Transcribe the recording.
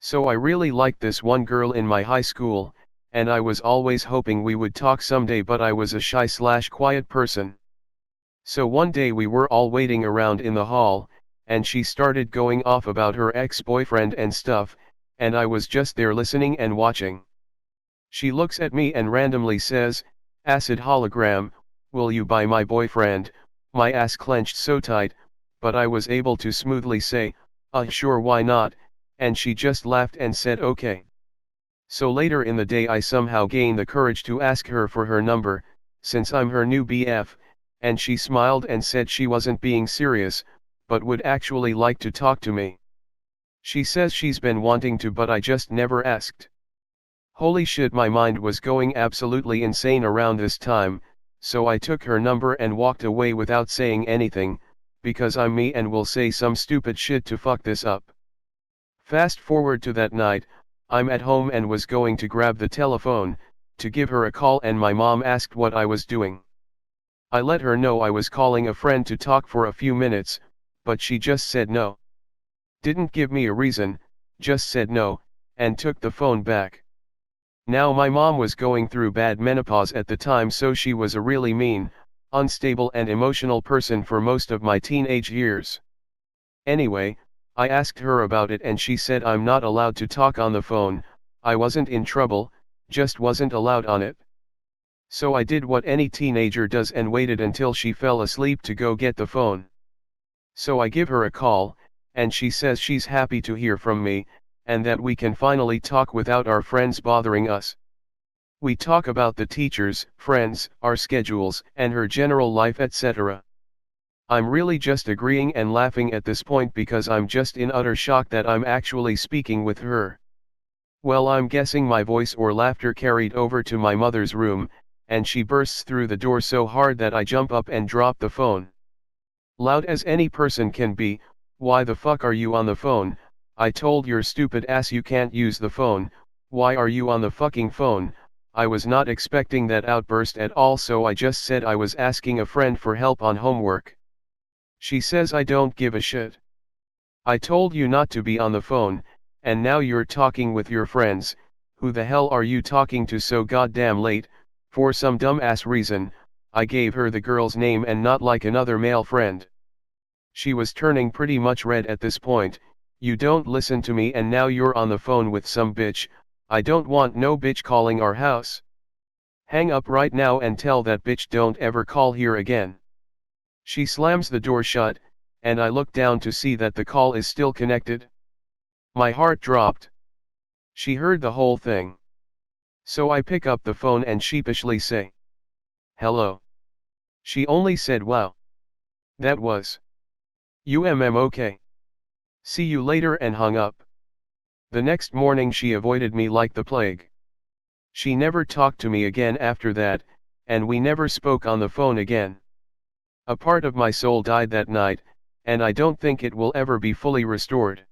So I really liked this one girl in my high school, and I was always hoping we would talk someday, but I was a shy/quiet person. So one day we were all waiting around in the hall, and she started going off about her ex-boyfriend and stuff, and I was just there listening and watching. She looks at me and randomly says, "Acid hologram, will you buy my boyfriend?" My ass clenched so tight, but I was able to smoothly say, sure, why not," and she just laughed and said okay. So later in the day I somehow gained the courage to ask her for her number, since I'm her new BF, and she smiled and said she wasn't being serious, but would actually like to talk to me. She says she's been wanting to, but I just never asked. Holy shit, my mind was going absolutely insane around this time, so I took her number and walked away without saying anything, because I'm me and will say some stupid shit to fuck this up. Fast forward to that night, I'm at home and was going to grab the telephone, to give her a call, and my mom asked what I was doing. I let her know I was calling a friend to talk for a few minutes, but she just said no. Didn't give me a reason, just said no, and took the phone back. Now my mom was going through bad menopause at the time, so she was a really mean, unstable and emotional person for most of my teenage years. Anyway, I asked her about it and she said I'm not allowed to talk on the phone. I wasn't in trouble, just wasn't allowed on it. So I did what any teenager does and waited until she fell asleep to go get the phone. So I give her a call, and she says she's happy to hear from me, and that we can finally talk without our friends bothering us. We talk about the teachers, friends, our schedules, and her general life, etc. I'm really just agreeing and laughing at this point because I'm just in utter shock that I'm actually speaking with her. Well, I'm guessing my voice or laughter carried over to my mother's room, and she bursts through the door so hard that I jump up and drop the phone. Loud as any person can be, "Why the fuck are you on the phone? I told your stupid ass you can't use the phone, why are you on the fucking phone?" I was not expecting that outburst at all, so I just said I was asking a friend for help on homework. She says I don't give a shit. I told you not to be on the phone, and now you're talking with your friends. Who the hell are you talking to so goddamn late? For some dumbass reason, I gave her the girl's name and not like another male friend. She was turning pretty much red at this point. "You don't listen to me and now you're on the phone with some bitch. I don't want no bitch calling our house. Hang up right now and tell that bitch don't ever call here again." She slams the door shut, and I look down to see that the call is still connected. My heart dropped. She heard the whole thing. So I pick up the phone and sheepishly say, "Hello." She only said, "Wow. That was okay. See you later," and hung up. The next morning she avoided me like the plague. She never talked to me again after that, and we never spoke on the phone again. A part of my soul died that night, and I don't think it will ever be fully restored.